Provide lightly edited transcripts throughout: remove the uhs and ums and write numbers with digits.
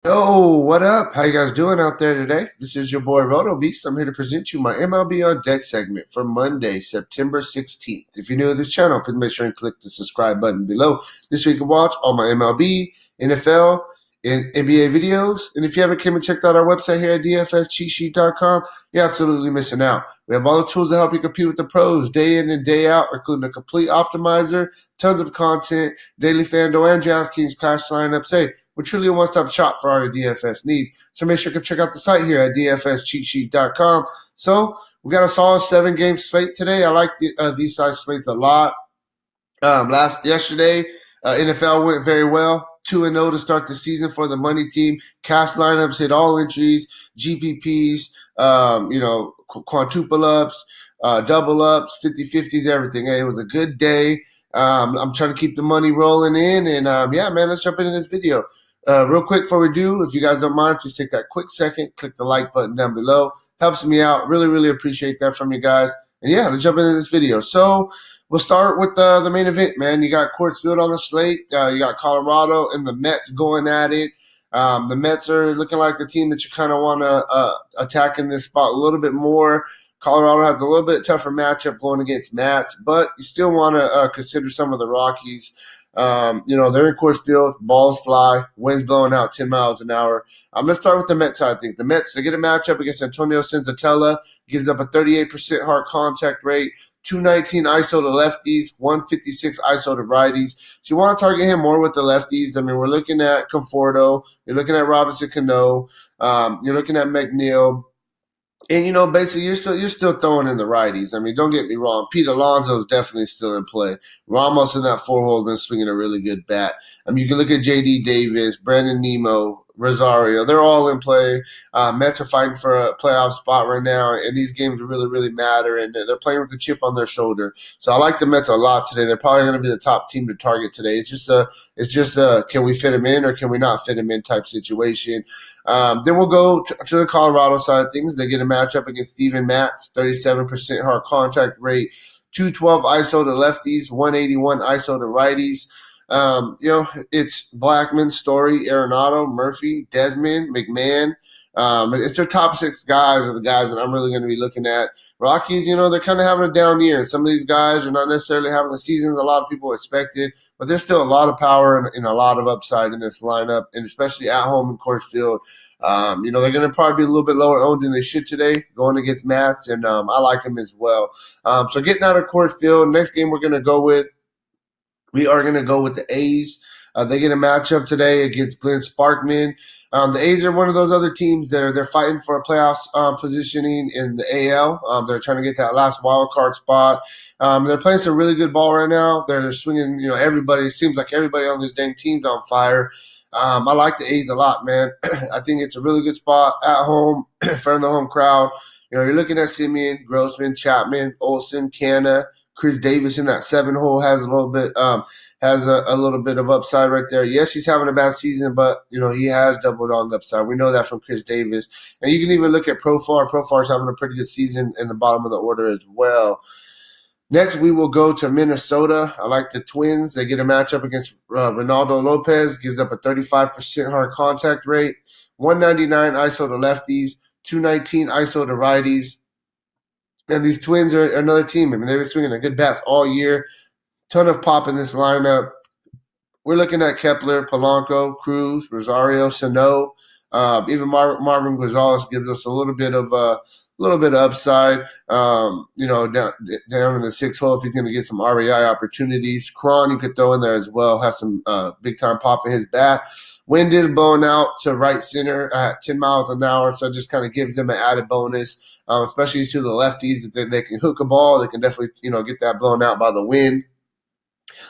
Yo, what up? How you guys doing out there today? This is your boy Roto Beast. I'm here to present you my MLB On Deck segment for Monday, September 16th. If you're new to this channel, please make sure and click the subscribe button below. This way you can watch all my MLB, NFL, and NBA videos. And if you haven't came and checked out our website here at dfscheatsheet.com, you're absolutely missing out. We have all the tools to help you compete with the pros day in and day out, including a complete optimizer, tons of content, daily FanDuel and DraftKings cash lineups. Hey, we're truly a one-stop shop for all your DFS needs. So make sure you can check out the site here at dfscheatsheet.com. So we got a solid 7-game slate today. I like these size slates a lot. Yesterday, NFL went very well. 2-0 to start the season for the money team. Cash lineups hit all entries, GPPs, quadruple ups, double ups, 50-50s, everything. Hey, it was a good day. I'm trying to keep the money rolling in. And yeah, man, let's jump into this video. Real quick before we do, if you guys don't mind, please take that quick second, click the like button down below. Helps me out. Really, really appreciate that from you guys. And yeah, let's jump into this video. So we'll start with the main event, man. You got Coors Field on the slate. You got Colorado and the Mets going at it. The Mets are looking like the team that you kind of want to attack in this spot a little bit more. Colorado has a little bit tougher matchup going against Mets, but you still want to consider some of the Rockies. They're in Coors Field, balls fly, winds blowing out 10 miles an hour. Let's start with the Mets side. I think the Mets, they get a matchup against Antonio Senzatella, gives up a 38% hard contact rate, 219 ISO to lefties, 156 ISO to righties. So you want to target him more with the lefties. I mean, we're looking at Conforto, you're looking at Robinson Cano, you're looking at McNeil. And basically, you're still throwing in the righties. I mean, don't get me wrong. Pete Alonso is definitely still in play. Ramos in that 4-hole been swinging a really good bat. I mean, you can look at J.D. Davis, Brandon Nimmo, Rosario. They're all in play. Mets are fighting for a playoff spot right now, and these games really, really matter. And they're playing with the chip on their shoulder. So I like the Mets a lot today. They're probably going to be the top team to target today. It's just can we fit them in or can we not fit them in type situation. Then we'll go to the Colorado side of things. They get a matchup against Steven Matz, 37% hard contact rate, 212 ISO to lefties, 181 ISO to righties. It's Blackman, Story, Arenado, Murphy, Desmond, McMahon. It's their top 6 guys are the guys that I'm really going to be looking at. Rockies, they're kind of having a down year. Some of these guys are not necessarily having the seasons a lot of people expected, but there's still a lot of power and a lot of upside in this lineup, and especially at home in Coors Field. They're going to probably be a little bit lower owned than they should today, going against Mats, and I like them as well. So getting out of Coors Field, next game we are going to go with the A's. They get a matchup today against Glenn Sparkman. The A's are one of those other teams that they're fighting for a playoffs positioning in the AL. They're trying to get that last wild card spot. They're playing some really good ball right now. They're swinging. Everybody. It seems like everybody on this dang team's on fire. I like the A's a lot, man. I think it's a really good spot at home, in front of the home crowd. You're looking at Simeon, Grossman, Chapman, Olson, Canna. Chris Davis in that 7-hole has a little bit of upside right there. Yes, he's having a bad season, but he has doubled on the upside. We know that from Chris Davis, and you can even look at Profar. Profar's having a pretty good season in the bottom of the order as well. Next, we will go to Minnesota. I like the Twins. They get a matchup against Ronaldo Lopez. Gives up a 35% hard contact rate, 199 ISO to lefties, 219 ISO to righties. And these Twins are another team. I mean, they've been swinging a good bats all year. Ton of pop in this lineup. We're looking at Kepler, Polanco, Cruz, Rosario, Sano. Even Marvin Gonzalez gives us a little bit of upside. Down in the 6-hole if he's going to get some RBI opportunities. Cron you could throw in there as well. Has some big time pop in his bat. Wind is blowing out to right center at 10 miles an hour, so it just kind of gives them an added bonus, especially to the lefties. If they can hook a ball, they can definitely get that blown out by the wind.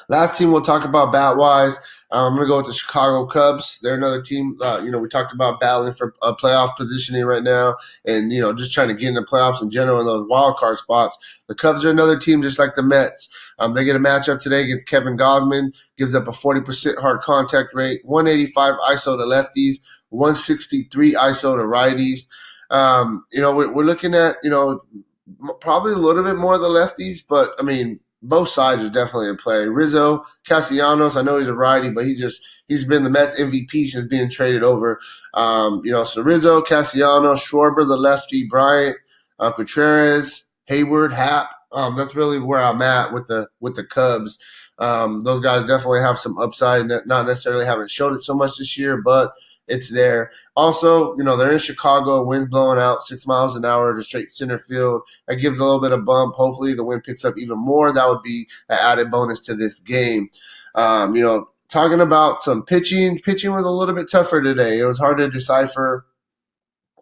Last team we'll talk about bat-wise, I'm going to go with the Chicago Cubs. They're another team, we talked about battling for a playoff positioning right now and, just trying to get in the playoffs in general in those wild card spots. The Cubs are another team just like the Mets. They get a matchup today against Kevin Gausman, gives up a 40% hard contact rate, 185 ISO to lefties, 163 ISO to righties. We're looking at, probably a little bit more of the lefties, but, I mean, both sides are definitely in play. Rizzo, Castellanos, I know he's a righty, but he's been the Mets MVP since being traded over. So Rizzo, Castellanos, Schwarber, the lefty, Bryant, Contreras, Hayward, Happ. That's really where I'm at with the Cubs. Those guys definitely have some upside, not necessarily haven't showed it so much this year, but it's there. Also, they're in Chicago, wind's blowing out 6 miles an hour to straight center field. That gives a little bit of bump. Hopefully the wind picks up even more. That would be an added bonus to this game. Talking about some pitching was a little bit tougher today. It was hard to decipher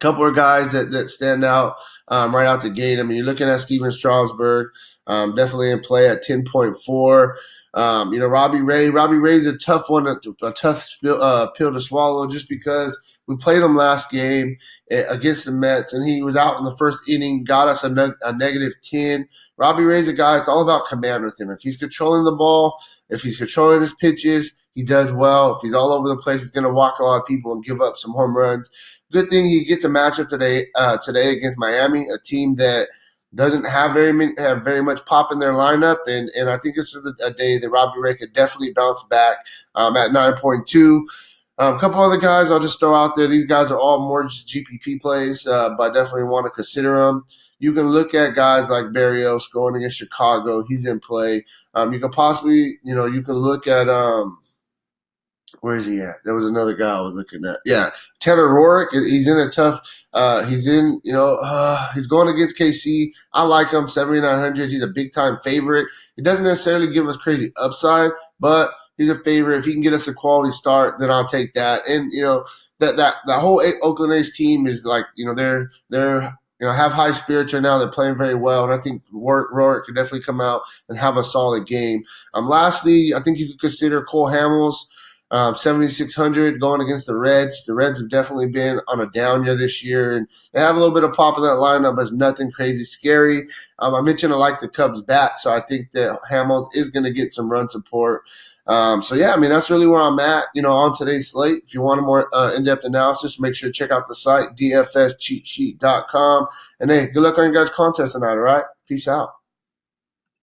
couple of guys that stand out right out the gate. I mean, you're looking at Steven Strasburg, definitely in play at 10.4. Robbie Ray. Robbie Ray's a tough one, a tough pill to swallow just because we played him last game against the Mets, and he was out in the first inning, got us a negative 10. Robbie Ray's a guy, it's all about command with him. If he's controlling the ball, if he's controlling his pitches, he does well. If he's all over the place, he's going to walk a lot of people and give up some home runs. Good thing he gets a matchup today against Miami, a team that doesn't have very much pop in their lineup, and I think this is a day that Robbie Ray could definitely bounce back at 9.2. A couple other guys I'll just throw out there. These guys are all more just GPP plays, but I definitely want to consider them. You can look at guys like Barrios going against Chicago. He's in play. You could possibly, you can look at where is he at? There was another guy I was looking at. Yeah, Tanner Roark. He's in a tough. He's going against KC. I like him, 7,900. He's a big time favorite. He doesn't necessarily give us crazy upside, but he's a favorite. If he can get us a quality start, then I'll take that. And that whole Oakland A's team is like they're have high spirits right now. They're playing very well, and I think Roark could definitely come out and have a solid game. Lastly, I think you could consider Cole Hamels. 7,600 going against the Reds. The Reds have definitely been on a down year this year, and they have a little bit of pop in that lineup, but it's nothing crazy scary. I mentioned I like the Cubs bat, so I think that Hamels is going to get some run support. That's really where I'm at, on today's slate. If you want a more in-depth analysis, make sure to check out the site, dfscheatsheet.com. And hey, good luck on your guys' contest tonight, all right? Peace out.